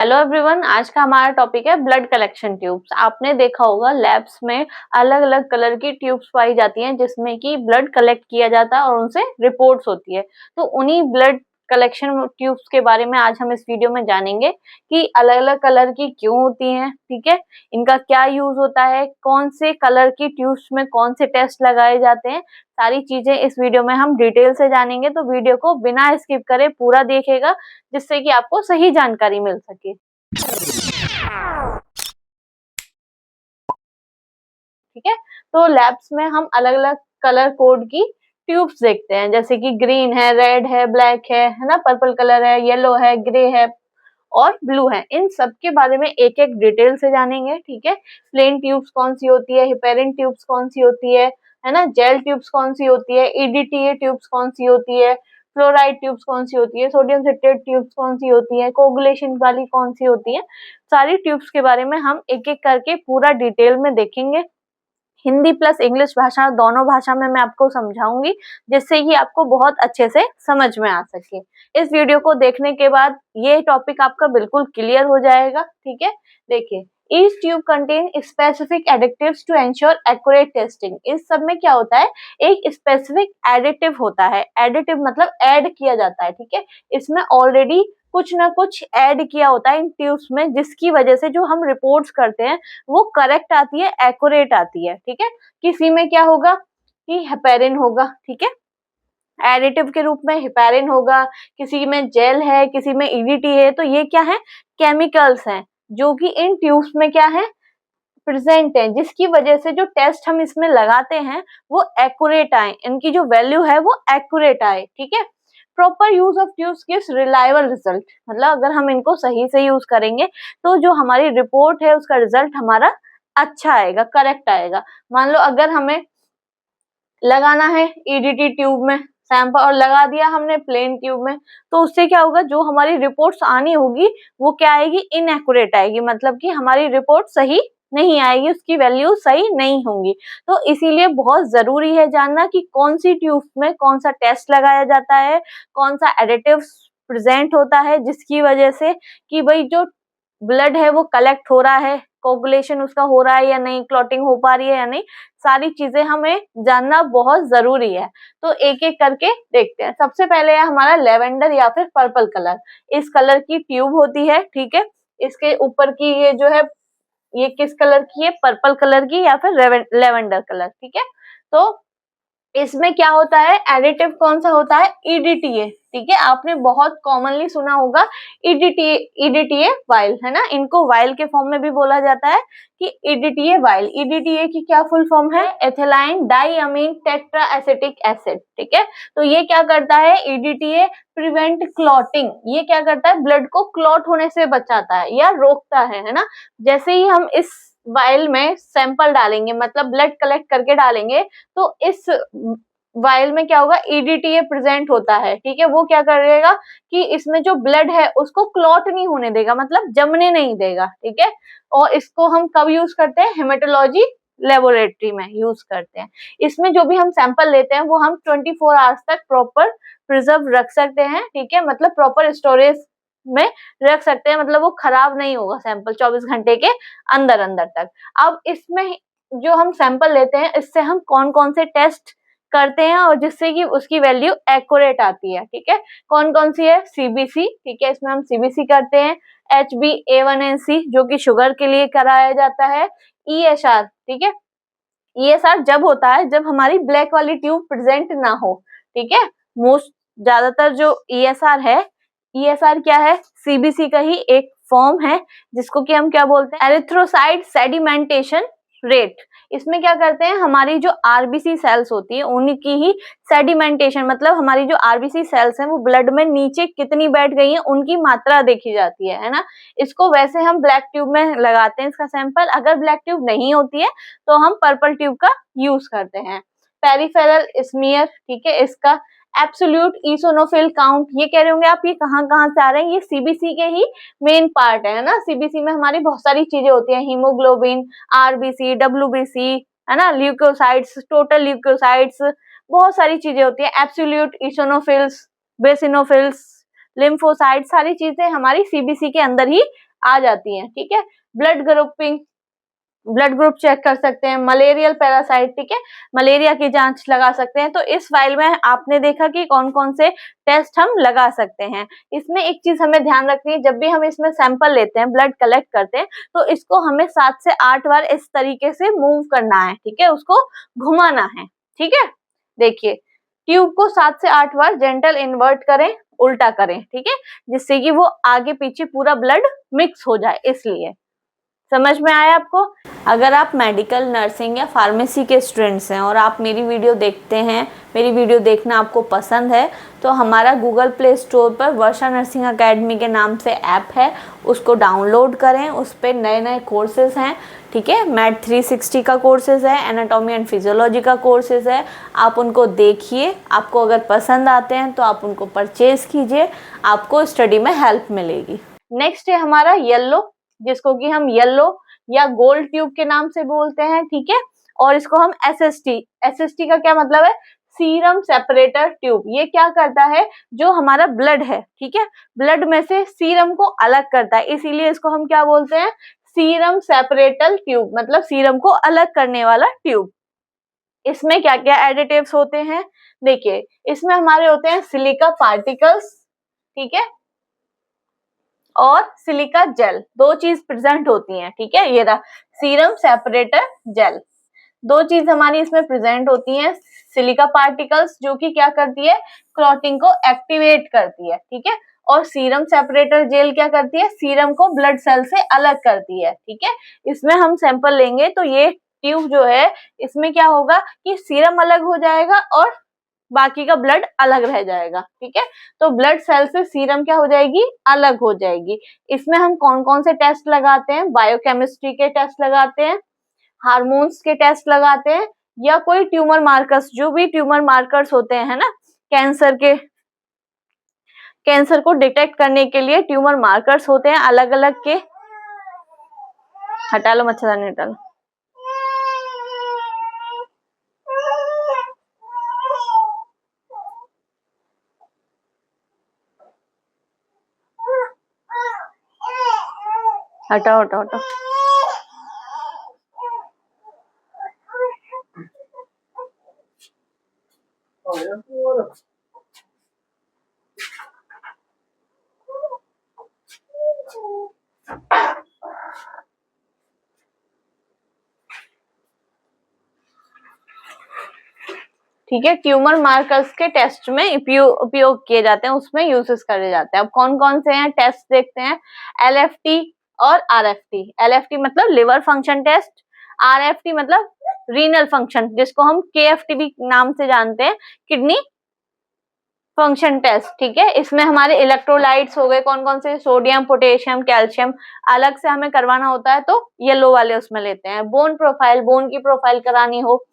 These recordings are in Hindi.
हेलो एवरीवन, आज का हमारा टॉपिक है ब्लड कलेक्शन ट्यूब्स। आपने देखा होगा लैब्स में अलग अलग कलर की ट्यूब्स पाई जाती हैं जिसमें कि ब्लड कलेक्ट किया जाता है और उनसे रिपोर्ट्स होती है। तो उन्हीं ब्लड कलेक्शन ट्यूब्स के बारे में आज हम इस वीडियो में जानेंगे कि अलग अलग कलर की क्यों होती हैं, ठीक है, इनका क्या यूज होता है, कौन से कलर की ट्यूब्स में कौन से टेस्ट लगाए जाते हैं। सारी चीजें इस वीडियो में हम डिटेल से जानेंगे, तो वीडियो को बिना स्किप करे पूरा देखिएगा जिससे कि आपको सही जानकारी मिल सके। ठीक है, तो लैब्स में हम अलग अलग कलर कोड की ट्यूब्स देखते हैं, जैसे कि ग्रीन है, रेड है, ब्लैक है ना, पर्पल कलर है, येलो है, ग्रे है और ब्लू है। इन सब के बारे में एक एक डिटेल से जानेंगे। ठीक है, प्लेन ट्यूब्स कौन सी होती है, हेपेरिन ट्यूब्स कौन सी होती है ना, जेल ट्यूब्स कौन सी होती है, ईडीटीए ट्यूब्स कौन सी होती है, फ्लोराइड ट्यूब्स कौन सी होती है, सोडियम सिट्रेट ट्यूब्स कौन सी होती है, कोगुलेशन वाली कौन सी होती है। सारी ट्यूब्स के बारे में हम एक एक करके पूरा डिटेल में देखेंगे। हिंदी प्लस इंग्लिश भाषा दोनों भाषा में मैं आपको समझाऊंगी जिससे कि आपको बहुत अच्छे से समझ में आ सके। इस वीडियो को देखने के बाद ये टॉपिक आपका बिल्कुल क्लियर हो जाएगा। ठीक है, देखिए, each tube contain specific additives to ensure accurate testing। इस सब में क्या होता है, एक स्पेसिफिक एडिटिव होता है। एडिटिव मतलब ऐड किया जाता है। ठीक है, इसमें ऑलरेडी कुछ ना कुछ ऐड किया होता है इन ट्यूब्स में, जिसकी वजह से जो हम रिपोर्ट्स करते हैं वो करेक्ट आती है, एक्यूरेट आती है। ठीक है, किसी में क्या होगा कि हेपेरिन होगा, ठीक है, एडिटिव के रूप में हेपेरिन होगा, किसी में जेल है, किसी में ईडीटी है। तो ये क्या है, केमिकल्स हैं जो कि इन ट्यूब्स में क्या है, प्रेजेंट है, जिसकी वजह से जो टेस्ट हम इसमें लगाते हैं वो एक्यूरेट आए, इनकी जो वैल्यू है वो एक्यूरेट आए। ठीक है, proper use of tubes gives reliable result, मतलब अगर हम इनको सही से यूज करेंगे तो जो हमारी रिपोर्ट है उसका रिजल्ट हमारा अच्छा आएगा, करेक्ट आएगा। मान लो अगर हमें लगाना है ईडीटी ट्यूब में सैंपल और लगा दिया हमने प्लेन ट्यूब में, तो उससे क्या होगा, जो हमारी रिपोर्ट्स आनी होगी वो क्या आएगी, इनएक्यूरेट आएगी, मतलब कि हमारी रिपोर्ट सही नहीं आएगी, उसकी वैल्यू सही नहीं होंगी। तो इसीलिए बहुत जरूरी है जानना कि कौन सी ट्यूब में कौन सा टेस्ट लगाया जाता है, कौन सा एडिटिव प्रेजेंट होता है, जिसकी वजह से कि भाई जो ब्लड है वो कलेक्ट हो रहा है, कोगुलेशन उसका हो रहा है या नहीं, क्लॉटिंग हो पा रही है या नहीं, सारी चीजें हमें जानना बहुत जरूरी है। तो एक एक करके देखते हैं। सबसे पहले है हमारा लेवेंडर या फिर पर्पल कलर। इस कलर की ट्यूब होती है, ठीक है, इसके ऊपर की ये जो है ये किस कलर की है, पर्पल कलर की या फिर लेवेंडर कलर। ठीक है, तो इसमें क्या होता है, एडिटिव कौन सा होता है, ईडीटीए। ठीक है, आपने बहुत कॉमनली सुना होगा ईडीटीए, ईडीटीए वाइल, है ना, इनको वाइल के फॉर्म में भी बोला जाता है कि ईडीटीए वाइल। ईडीटीए की क्या फुल फॉर्म है, एथिलाइन डाइअमीन टेट्रा एसिटिक एसिड। ठीक है, तो ये क्या करता है, ईडीटीए प्रिवेंट क्लॉटिंग, ये क्या करता है, ब्लड को क्लॉट होने से बचाता है या रोकता है ना। जैसे ही हम इस वाइल में सैंपल डालेंगे, मतलब ब्लड कलेक्ट करके डालेंगे, तो इस वाइल में क्या होगा, ईडीटीए प्रेजेंट होता है। ठीक है, वो क्या करेगा कि इसमें जो ब्लड है उसको क्लॉट नहीं होने देगा, मतलब जमने नहीं देगा। ठीक है, और इसको हम कब यूज करते हैं, हेमेटोलॉजी लेबोरेटरी में यूज करते हैं। इसमें जो भी हम सैंपल लेते हैं वो हम 24 आवर्स तक प्रॉपर प्रिजर्व रख सकते हैं। ठीक है, मतलब प्रॉपर स्टोरेज में रख सकते हैं, मतलब वो खराब नहीं होगा सैंपल 24 घंटे के अंदर अंदर तक। अब इसमें जो हम सैंपल लेते हैं इससे हम कौन कौन से टेस्ट करते हैं और जिससे कि उसकी वैल्यू एक्यूरेट आती है। ठीक है, कौन कौन सी है, सीबीसी, ठीक है, इसमें हम सीबीसी करते हैं, HbA1c जो कि शुगर के लिए कराया जाता है, ESR। ठीक है, ESR जब होता है जब हमारी ब्लैक वाली ट्यूब प्रेजेंट ना हो। ठीक है, मोस्ट ज्यादातर जो ESR है, ESR क्या है, सीबीसी का ही एक फॉर्म है जिसको कि हम क्या बोलते हैं, एरिथ्रोसाइट सेडिमेंटेशन रेट। इसमें क्या करते हैं, हमारी जो आरबीसी सेल्स होती है उनकी ही सेडिमेंटेशन, मतलब हमारी जो आरबीसी सेल्स हैं वो ब्लड में नीचे कितनी बैठ गई हैं उनकी मात्रा देखी जाती है ना। इसको वैसे हम ब्लैक ट्यूब में लगाते हैं इसका सैंपल, अगर ब्लैक ट्यूब नहीं होती है तो हम पर्पल ट्यूब का यूज करते हैं। पेरिफेरल स्मीयर, ठीक है, इसका एब्सोल्यूट इसोनोफिल काउंट, ये कह रहे होंगे आप ये कहाँ कहाँ से आ रहे हैं, ये सीबीसी के ही मेन पार्ट है ना। सीबीसी में हमारी बहुत सारी चीजें होती हैं, हीमोग्लोबिन, आरबीसी, डब्ल्यूबीसी, है ना, ल्यूकोसाइट्स, टोटल ल्यूकोसाइट्स, बहुत सारी चीजें होती है, एब्सोल्यूट इसोनोफिल्स, बेसिनोफिल्स, लिम्फोसाइट, सारी चीजें हमारी सीबीसी के अंदर ही आ जाती हैं, ठीक है। ब्लड ग्रुप चेक कर सकते हैं, मलेरियल पैरासाइट, ठीक है, मलेरिया की जांच लगा सकते हैं। तो इस फाइल में आपने देखा कि कौन कौन से टेस्ट हम लगा सकते हैं। इसमें एक चीज हमें ध्यान रखनी है, जब भी हम इसमें सैंपल लेते हैं, ब्लड कलेक्ट करते हैं, तो इसको हमें 7 से 8 बार इस तरीके से मूव करना है, ठीक है, उसको घुमाना है, ठीक है। देखिए, ट्यूब को 7 से 8 बार जेंटल इन्वर्ट करें, उल्टा करें, ठीक है, जिससे कि वो आगे पीछे पूरा ब्लड मिक्स हो जाए। इसलिए समझ में आया आपको? अगर आप मेडिकल, नर्सिंग या फार्मेसी के स्टूडेंट्स हैं और आप मेरी वीडियो देखते हैं, मेरी वीडियो देखना आपको पसंद है, तो हमारा गूगल प्ले स्टोर पर वर्षा नर्सिंग एकेडमी के नाम से ऐप है, उसको डाउनलोड करें। उस पर नए नए कोर्सेज हैं, ठीक है, मैथ 360 का कोर्सेज है, एनाटॉमी एंड फिजियोलॉजी का कोर्सेज है, आप उनको देखिए। आपको अगर पसंद आते हैं तो आप उनको परचेज कीजिए, आपको स्टडी में हेल्प मिलेगी। नेक्स्ट है हमारा येलो, जिसको कि हम येलो या गोल्ड ट्यूब के नाम से बोलते हैं, ठीक है, और इसको हम एसएसटी का क्या मतलब है? Serum separator tube. ये क्या करता है? जो हमारा ब्लड है, ठीक है, ब्लड में से सीरम को अलग करता है, इसीलिए इसको हम क्या बोलते हैं? सीरम सेपरेटर ट्यूब, मतलब सीरम को अलग करने वाला ट्यूब। इसमें क्या क्या एडिटिव्स होते हैं? देखिए, इसमें हमारे होते हैं सिलिका पार्टिकल्स, ठीक है, और सिलिका जेल, दो चीज प्रेजेंट होती हैं, ठीक है। ये रहा सीरम सेपरेटर जेल, दो चीज हमारी इसमें प्रेजेंट होती हैं। सिलिका पार्टिकल्स जो कि क्या करती है? क्लॉटिंग को एक्टिवेट करती है, ठीक है, और सीरम सेपरेटर जेल क्या करती है? सीरम को ब्लड सेल से अलग करती है, ठीक है। इसमें हम सैंपल लेंगे तो ये ट्यूब जो है, इसमें क्या होगा कि सीरम अलग हो जाएगा और बाकी का ब्लड अलग रह जाएगा, ठीक है। तो ब्लड सेल से सीरम क्या हो जाएगी? अलग हो जाएगी। इसमें हम कौन कौन से टेस्ट लगाते हैं? बायोकेमिस्ट्री के टेस्ट लगाते हैं, हार्मोन्स के टेस्ट लगाते हैं, या कोई ट्यूमर मार्कर्स, जो भी ट्यूमर मार्कर्स होते हैं ना, कैंसर को डिटेक्ट करने के लिए ट्यूमर मार्कर्स होते हैं अलग अलग के। हटा लो मच्छरदानी, हटा लो। हटाओ हटाओ हटाओ। ठीक है, ट्यूमर मार्कर्स के टेस्ट में उपयोग किए जाते हैं, उसमें यूजेस करे जाते हैं। अब कौन कौन से हैं टेस्ट देखते हैं। एलएफटी और आरएफटी। एलएफटी मतलब लिवर फंक्शन टेस्ट, आरएफटी मतलब रीनल फंक्शन, जिसको हम केएफटी भी नाम से जानते हैं, किडनी फंक्शन टेस्ट, ठीक है। इसमें हमारे इलेक्ट्रोलाइट्स हो गए, कौन कौन से? सोडियम, पोटेशियम, कैल्शियम, अलग से हमें करवाना होता है तो येलो वाले उसमें लेते हैं। बोन प्रोफाइल, बोन की प्रोफाइल करानी हो।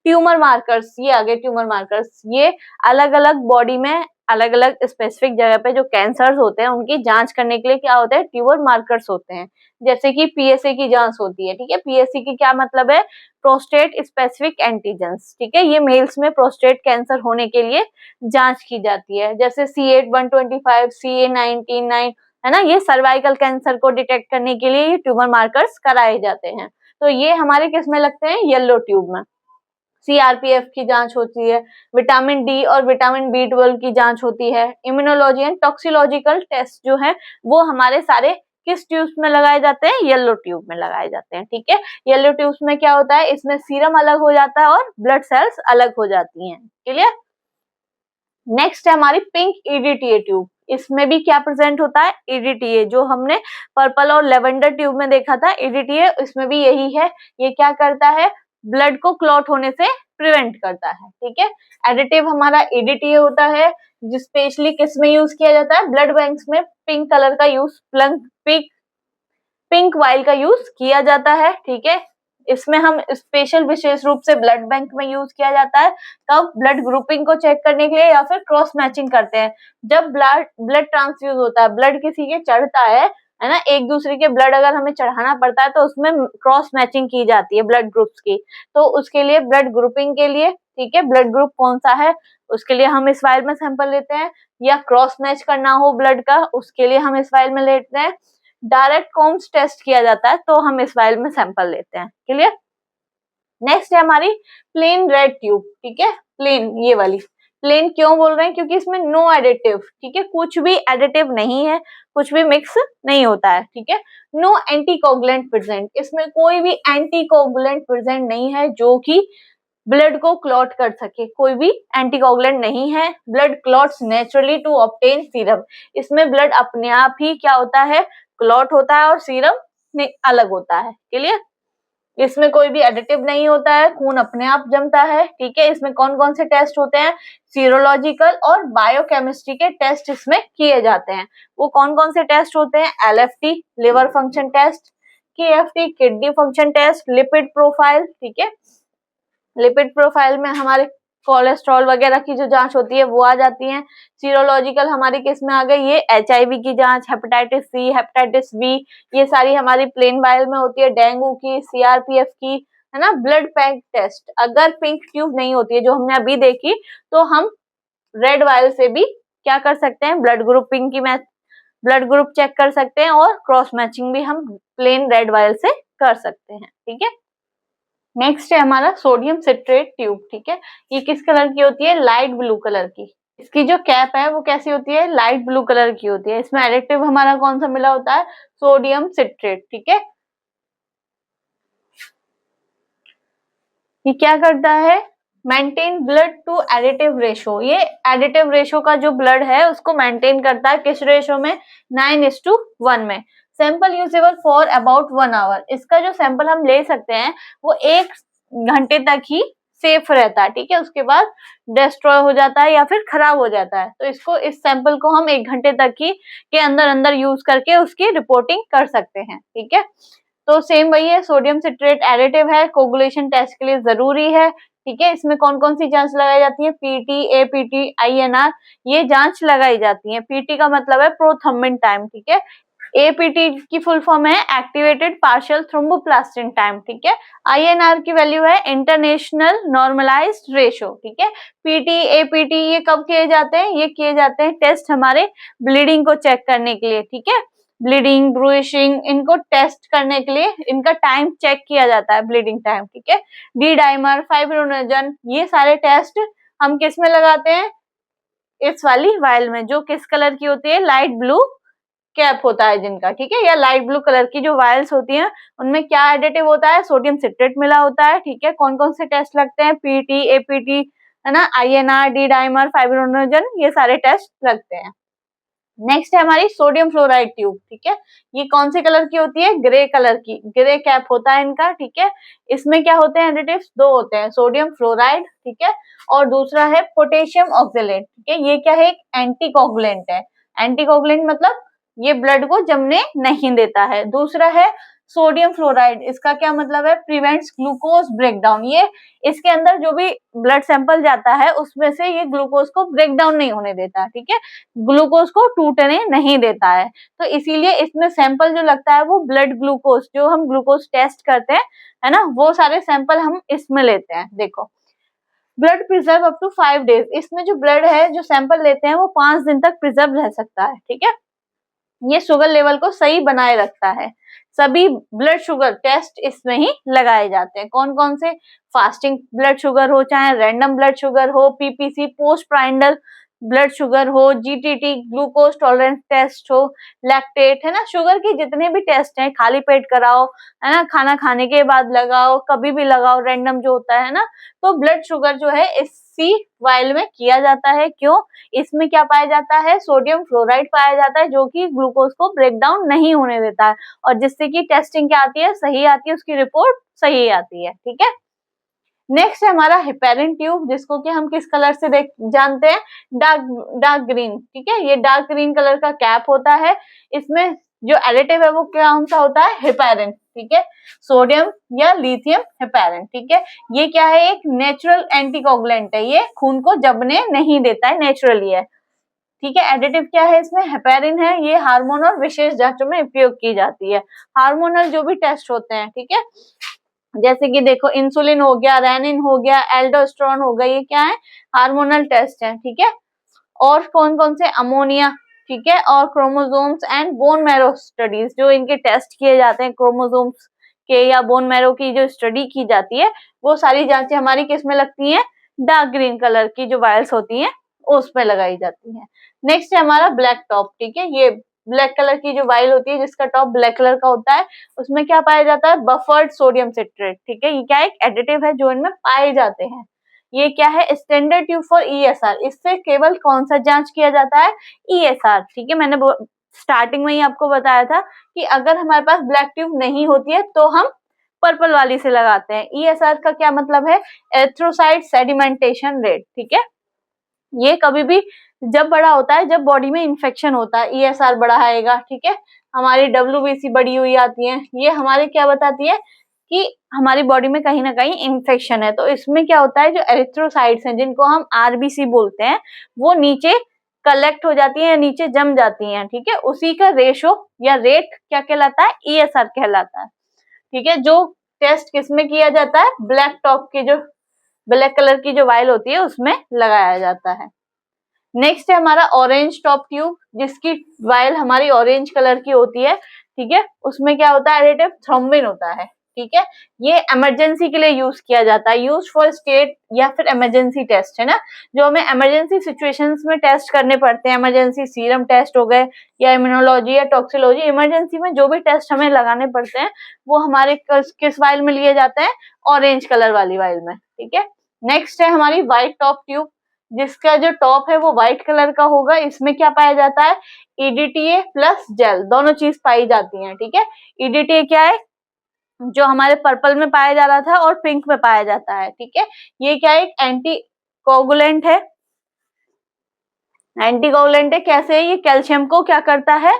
ट्यूमर मार्कर्स, ये आगे ट्यूमर मार्कर्स, ये अलग अलग बॉडी में अलग अलग स्पेसिफिक जगह पे जो कैंसर्स होते हैं उनकी जांच करने के लिए क्या होते हैं? ट्यूमर मार्कर्स होते हैं। जैसे कि पीएसए की जांच होती है, ठीक है, पीएसए की क्या मतलब है? प्रोस्टेट स्पेसिफिक एंटीजेंस, ठीक है, ये मेल्स में प्रोस्टेट कैंसर होने के लिए जांच की जाती है। जैसे C8-125, CA19-9, है ना, ये सर्वाइकल कैंसर को डिटेक्ट करने के लिए ये ट्यूमर मार्कर्स कराए जाते हैं। तो ये हमारे किस में लगते हैं? येलो ट्यूब में। सीआरपीएफ की जांच होती है, विटामिन डी और विटामिन B12 की जांच होती है। इम्यूनोलॉजी एंड टॉक्सिकोलॉजिकल टेस्ट जो है वो हमारे सारे किस ट्यूब्स में लगाए जाते हैं? येलो ट्यूब में लगाए जाते हैं, ठीक है। येलो ट्यूब्स में क्या होता है? इसमें सीरम अलग हो जाता है और ब्लड सेल्स अलग हो जाती हैं, क्लियर। नेक्स्ट है हमारी पिंक ईडीटीए ट्यूब। इसमें भी क्या प्रेजेंट होता है? ईडीटीए, जो हमने पर्पल और लेवेंडर ट्यूब में देखा था, ईडीटीए इसमें भी यही है। ये क्या करता है? ब्लड को क्लॉट होने से प्रिवेंट करता है, ठीक है। एडिटिव हमारा ईडीटीए होता है, जो स्पेशली किस में यूज किया जाता है? ब्लड बैंक्स में पिंक कलर का यूज, पिंक वाइल का यूज किया जाता है, ठीक है। इसमें हम स्पेशल विशेष रूप से ब्लड बैंक में यूज किया जाता है, तब ब्लड ग्रुपिंग को चेक करने के लिए या फिर क्रॉस मैचिंग करते हैं। जब ब्लड ट्रांसफ्यूज होता है, ब्लड किसी के चढ़ता है ना, एक दूसरे के ब्लड अगर हमें चढ़ाना पड़ता है तो उसमें क्रॉस मैचिंग की जाती है ब्लड ग्रुप्स की। तो उसके लिए ब्लड ग्रुपिंग के लिए, ठीक है, ब्लड ग्रुप कौन सा है उसके लिए हम इस वाइल में सैंपल लेते हैं, या क्रॉस मैच करना हो ब्लड का उसके लिए हम इस वाइल में लेते हैं, डायरेक्ट कॉम्स टेस्ट किया जाता है, तो हम इस वायल में सैंपल लेते हैं। क्लियर। नेक्स्ट है हमारी प्लेन रेड ट्यूब, ठीक है। प्लेन, ये वाली प्लेन क्यों बोल रहे हैं, क्योंकि इसमें नो एडिटिव, ठीक है, कुछ भी एडिटिव नहीं है, कुछ भी मिक्स नहीं होता है, ठीक है। नो एंटीकोगुलेंट प्रेजेंट, इसमें कोई भी एंटीकोगुलेंट प्रेजेंट नहीं है जो कि ब्लड को क्लॉट कर सके, कोई भी एंटीकोगुलेंट नहीं है। Blood clots naturally to obtain serum, इसमें ब्लड अपने आप ही क्या होता है, क्लॉट होता है और सीरम अलग होता है। क्लियर। इसमें कोई भी एडिटिव नहीं होता है, खून अपने आप जमता है, ठीक है। इसमें कौन कौन से टेस्ट होते हैं, सीरोलॉजिकल और बायोकेमिस्ट्री के टेस्ट इसमें किए जाते हैं। वो कौन कौन से टेस्ट होते हैं, LFT liver function test, KFT kidney function test, lipid profile, ठीक है। लिपिड प्रोफाइल में हमारे कोलेस्ट्रॉल वगैरह की जो जांच होती है वो आ जाती है। सीरोलॉजिकल हमारी किस में आ गई, ये HIV की जांच, हेपेटाइटिस C, हेपेटाइटिस B, ये सारी हमारी प्लेन वायल में होती है। डेंगू की, CRPF की, है ना। ब्लड पैक टेस्ट, अगर पिंक ट्यूब नहीं होती है जो हमने अभी देखी, तो हम रेड वायल से भी क्या कर सकते हैं, ब्लड ग्रुपिंग की ब्लड ग्रुप चेक कर सकते हैं और क्रॉस मैचिंग भी हम प्लेन रेड वायल से कर सकते हैं, ठीक है। नेक्स्ट है हमारा सोडियम सिट्रेट ट्यूब, ठीक है। ये किस कलर की होती है, लाइट ब्लू कलर की। इसकी जो कैप है वो कैसी होती है, लाइट ब्लू कलर की होती है। इसमें एडिटिव हमारा कौन सा मिला होता है, सोडियम सिट्रेट, ठीक है। ये क्या करता है, maintain blood to additive ratio, ये एडिटिव रेशो का जो ब्लड है उसको मेंटेन करता है, किस रेशो में, 9:1 में। Sample usable for about 1 hour, इसका जो सैंपल हम ले सकते हैं वो 1 घंटे तक ही सेफ रहता है, ठीक है। उसके बाद डिस्ट्रॉय हो जाता है या फिर खराब हो जाता है। तो इसको, इस सैंपल को हम 1 घंटे तक ही के अंदर अंदर यूज करके उसकी रिपोर्टिंग कर सकते हैं, ठीक है। तो सेम वही है, सोडियम सिट्रेट एडिटिव है, कोगुलेशन टेस्ट के लिए जरूरी है, ठीक है। इसमें कौन कौन सी जांच लगाई जाती है, PT, APT, INR, ये जांच लगाई जाती है। PT का मतलब है प्रोथर्मिन टाइम, ठीक है। APT की फुल फॉर्म है एक्टिवेटेड पार्शियल थ्रोम्बोप्लास्टिन टाइम, ठीक है। INR की वैल्यू है इंटरनेशनल नॉर्मलाइज्ड रेशो, ठीक है। PT, APT ये कब किए जाते हैं, ये किए जाते हैं टेस्ट हमारे ब्लीडिंग को चेक करने के लिए, ठीक है। ब्लीडिंग, ब्रूइशिंग, इनको टेस्ट करने के लिए इनका टाइम चेक किया जाता है, ब्लीडिंग टाइम, ठीक है। डी डाइमर, फाइब्रिनोजन, ये सारे टेस्ट हम किस में लगाते हैं, इस वाली वायल में, जो किस कलर की होती है, लाइट ब्लू कैप होता है जिनका, ठीक है। या लाइट ब्लू कलर की जो वायल्स होती हैं उनमें क्या एडिटिव होता है, सोडियम सिट्रेट मिला होता है, ठीक है। कौन कौन से टेस्ट लगते हैं, PT, APT, है ना, INR, डी डाइमर, फाइब्रिनोजन, ये सारे टेस्ट लगते हैं। नेक्स्ट है हमारी सोडियम फ्लोराइड ट्यूब, ठीक है। ये कौन से कलर की होती है, ग्रे कलर की, ग्रे कैप होता है इनका, ठीक है। इसमें क्या होते हैं एडिटिव्स, 2 होते हैं, सोडियम फ्लोराइड, ठीक है, और दूसरा है पोटेशियम ऑक्सलेट, ठीक है। ये क्या है, एक एंटीकोगुलेंट है। एंटीकोगुलेंट मतलब ये ब्लड को जमने नहीं देता है। दूसरा है सोडियम फ्लोराइड, इसका क्या मतलब है, प्रिवेंट्स ग्लूकोज ब्रेकडाउन, ये इसके अंदर जो भी ब्लड सैंपल जाता है उसमें से ये ग्लूकोज को ब्रेकडाउन नहीं होने देता, ठीक है, ग्लूकोज को टूटने नहीं देता है। तो इसीलिए इसमें सैंपल जो लगता है वो ब्लड ग्लूकोज, जो हम ग्लूकोज टेस्ट करते हैं, है ना, वो सारे सैंपल हम इसमें लेते हैं। देखो, blood preserve up to 5 days, इसमें जो ब्लड है, जो सैंपल लेते हैं वो 5 दिन तक प्रिजर्व रह सकता है, ठीक है। ये शुगर लेवल को सही बनाए रखता है। सभी ब्लड शुगर टेस्ट इसमें ही लगाए जाते हैं। कौन कौन से, फास्टिंग ब्लड शुगर हो, चाहे रैंडम ब्लड शुगर हो, PPC पोस्ट प्राइंडल ब्लड शुगर हो, GTT ग्लूकोज टॉलरेंस टेस्ट हो, लैक्टेट, है ना, शुगर के जितने भी टेस्ट हैं खाली पेट कराओ, है ना, खाना खाने के बाद लगाओ, कभी भी लगाओ, रैंडम जो होता है ना। तो ब्लड शुगर जो है इसी वायल में किया जाता है। क्यों, इसमें क्या पाया जाता है, सोडियम फ्लोराइड पाया जाता है, जो कि ग्लूकोज को ब्रेक डाउन नहीं होने देता है, और जिससे कि टेस्टिंग क्या आती है, सही आती है, उसकी रिपोर्ट सही आती है, ठीक है। नेक्स्ट है हमारा हेपेरिन ट्यूब, जिसको कि हम किस कलर से जानते हैं, डार्क ग्रीन, ठीक है। ये डार्क ग्रीन कलर का कैप होता है। इसमें जो एडिटिव है वो कौन सा होता है, हेपेरिन, ठीक है, सोडियम या लिथियम हेपेरिन, ठीक है। ये क्या है, एक नेचुरल एंटीकोगुलेंट है, ये खून को जमने नहीं देता है, नेचुरली है, ठीक है। एडिटिव क्या है इसमें, हेपेरिन है। ये हार्मोन और विशेष जांचों में उपयोग की जाती है। हार्मोनल जो भी टेस्ट होते हैं, ठीक है, जैसे कि देखो इंसुलिन हो गया, रेनिन हो गया, एल्डोस्टेरोन हो गया, ये क्या है, हार्मोनल टेस्ट है, ठीक है। और कौन कौन से, अमोनिया, ठीक है, और chromosomes and bone marrow studies, जो इनके टेस्ट किए जाते हैं क्रोमोसोम्स के या बोन मैरो की जो स्टडी की जाती है, वो सारी जांचें हमारी किस में लगती हैं, डार्क ग्रीन कलर की जो वायल्स होती हैं उसमें लगाई जाती हैं। नेक्स्ट है हमारा ब्लैक टॉप, ठीक है, ये ब्लैक कलर की जो वायल होती है जिसका टॉप ब्लैक कलर का होता है, उसमें क्या पाया जाता है, बफर्ड सोडियम सिट्रेट, ठीक है, ये क्या एक एडिटिव है जो इनमें पाए जाते हैं। ये क्या है, स्टैंडर्ड ट्यूब फॉर ईएसआर, इससे केवल कौन सा जांच किया जाता है, ईएसआर, ठीक है, मैंने स्टार्टिंग में ही आपको बताया था कि अगर हमारे पास ब्लैक ट्यूब नहीं होती है तो हम पर्पल वाली से लगाते हैं। ईएसआर का क्या मतलब है, एरिथ्रोसाइट सेडिमेंटेशन रेट, ठीक है, ये कभी भी जब बड़ा होता है जब बॉडी में इन्फेक्शन होता है, ईएसआर बढ़ा आएगा, ठीक है, हमारी डब्ल्यूबीसी बढ़ी हुई आती है, ये हमारे क्या बताती है कि हमारी बॉडी में कहीं ना कहीं इन्फेक्शन है। तो इसमें क्या होता है, जो एरिथ्रोसाइट्स हैं जिनको हम आरबीसी बोलते हैं, वो नीचे कलेक्ट हो जाती है, नीचे जम जाती हैं, ठीक है, उसी का रेशो या रेट क्या कहलाता है, ईएसआर कहलाता है, ठीक है, जो टेस्ट किसमें किया जाता है, ब्लैक टॉप की जो ब्लैक कलर की जो वायल होती है उसमें लगाया जाता है। नेक्स्ट है हमारा ऑरेंज टॉप ट्यूब, जिसकी वायल हमारी ऑरेंज कलर की होती है, ठीक है, उसमें क्या होता है, एडिटिव थ्रोम्बिन होता है, ठीक है, ये इमरजेंसी के लिए यूज किया जाता है, यूज फॉर स्टेट या फिर इमरजेंसी टेस्ट, है ना, जो हमें इमरजेंसी सिचुएशंस में टेस्ट करने पड़ते हैं, इमरजेंसी सीरम टेस्ट हो गए या इम्यूनोलॉजी या टॉक्सिकोलॉजी, इमरजेंसी में जो भी टेस्ट हमें लगाने पड़ते हैं वो हमारे किस वायल में लिए जाते हैं, ऑरेंज कलर वाली वायल में, ठीक है। नेक्स्ट है हमारी व्हाइट टॉप ट्यूब, जिसका जो टॉप है वो व्हाइट कलर का होगा, इसमें क्या पाया जाता है, ईडीटीए प्लस जेल, दोनों चीज पाई जाती हैं, ठीक है। ईडीटीए क्या है, जो हमारे पर्पल में पाया जा रहा था और पिंक में पाया जाता है, ठीक है, ये क्या है, एक एंटी कोगुलेंट है, एंटी कोगुलेंट है, कैसे है, ये कैल्शियम को क्या करता है,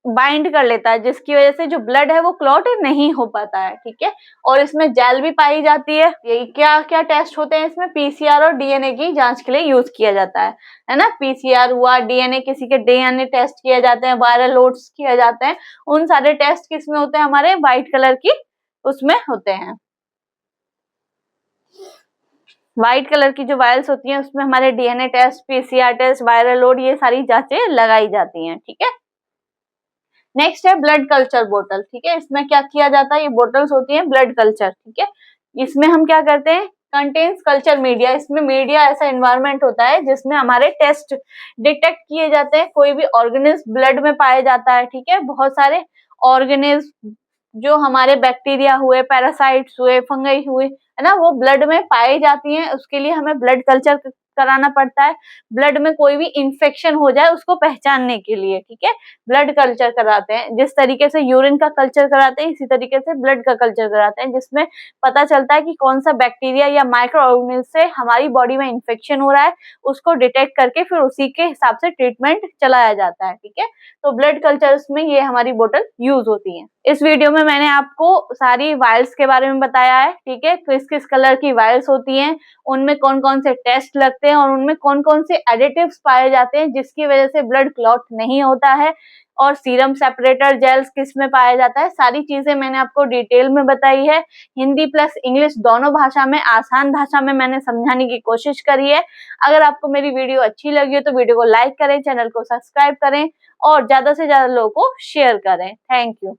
बाइंड कर लेता है, जिसकी वजह से जो ब्लड है वो क्लॉट नहीं हो पाता है, ठीक है, और इसमें जेल भी पाई जाती है। यही क्या क्या टेस्ट होते हैं इसमें, पीसीआर और डीएनए की जांच के लिए यूज किया जाता है ना, पीसीआर हुआ, डीएनए, किसी के डीएनए टेस्ट किए जाते हैं, वायरल लोड्स किए जाते हैं, उन सारे टेस्ट किसमें होते हैं, हमारे व्हाइट कलर की उसमें होते हैं। व्हाइट कलर की जो वायल्स होती हैं उसमें हमारे DNA test, PCR test, viral load, ये सारी जांचें लगाई जाती हैं, ठीक है। नेक्स्ट है ब्लड कल्चर बोतल, ठीक है, इसमें क्या किया जाता है, ये बोटल्स होती हैं ब्लड कल्चर, ठीक है, इसमें हम क्या करते हैं, कंटेन्स कल्चर मीडिया, इसमें मीडिया ऐसा एनवायरनमेंट होता है जिसमें हमारे टेस्ट डिटेक्ट किए जाते हैं, कोई भी ऑर्गेनिज्म ब्लड में पाया जाता है, ठीक है, बहुत सारे ऑर्गेनिज्म जो हमारे बैक्टीरिया हुए, पैरासाइट्स हुए, फंगई हुए, है ना, वो ब्लड में पाई जाती हैं, उसके लिए हमें ब्लड कल्चर कराना पड़ता है, ब्लड में कोई भी इंफेक्शन हो जाए उसको पहचानने के लिए, ठीक है, ब्लड कल्चर कराते हैं, जिस तरीके से यूरिन का कल्चर कराते हैं इसी तरीके से ब्लड का कल्चर कराते हैं, जिसमें पता चलता है कि कौन सा बैक्टीरिया या माइक्रो ऑर्गेनिज्म से हमारी बॉडी में इंफेक्शन हो रहा है, उसको डिटेक्ट करके फिर उसी के हिसाब से ट्रीटमेंट चलाया जाता है, ठीक है, तो ब्लड कल्चर्स में ये हमारी बोतल यूज होती है। इस वीडियो में मैंने आपको सारी वायल्स के बारे में बताया है, ठीक है, किस किस कलर की वायल्स होती हैं, उनमें कौन कौन से टेस्ट लगते हैं और उनमें कौन कौन से एडिटिव्स पाए जाते हैं जिसकी वजह से ब्लड क्लॉट नहीं होता है, और सीरम सेपरेटर जेल्स किस में पाया जाता है, सारी चीजें मैंने आपको डिटेल में बताई है, हिंदी प्लस इंग्लिश दोनों भाषा में, आसान भाषा में मैंने समझाने की कोशिश करी है। अगर आपको मेरी वीडियो अच्छी लगी हो तो वीडियो को लाइक करें, चैनल को सब्सक्राइब करें और ज्यादा से ज्यादा लोगों को शेयर करें। Thank you.